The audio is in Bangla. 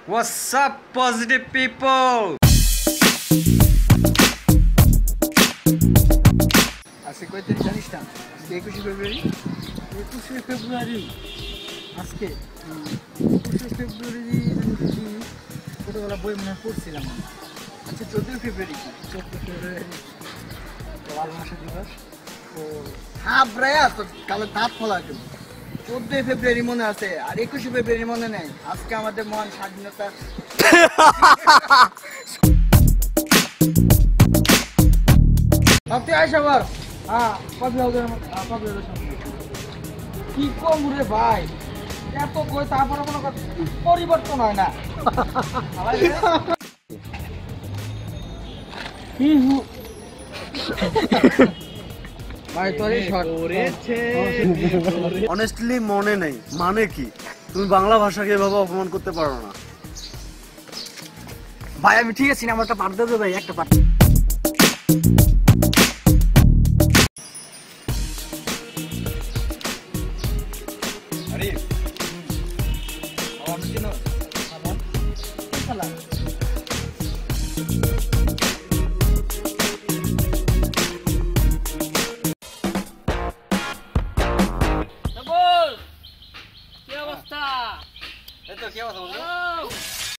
What's up, positive people? আজকে কয় তারিখ জানিস না? আজকে 21শে ফেব্রুয়ারি। 21শে ফেব্রুয়ারি আজকে 21শে ফেব্রুয়ারি ছোটবেলা বই মনে হয় পড়ছিলাম। আচ্ছা 14 ফেব্রুয়ারি কি? 14 ফেব্রুয়ারি লাল ভাষা দিবস। ও হ্যাঁ ব্রায়া তো কালো দাঁত খোলা কেন? 14 ফেব্রুয়ারি মনে আছে আর 21শে ফেব্রুয়ারি মনে নেই। আজকে আমাদের মহান স্বাধীনতা। আপনি আইসা বার হ্যাঁ কবি হবে কি কম রে ভাই, এত কই তারপরে কোনো পরিবর্তন হয় না। ভাই তোর অনেস্টলি মনে নেই মানে কি? তুমি বাংলা ভাষাকে এভাবে অপমান করতে পারো না ভাই আমি ঠিক আছি না, আমার একটা পাঠ দেবে ভাই, একটা পাঠ। আরে আমার জন্য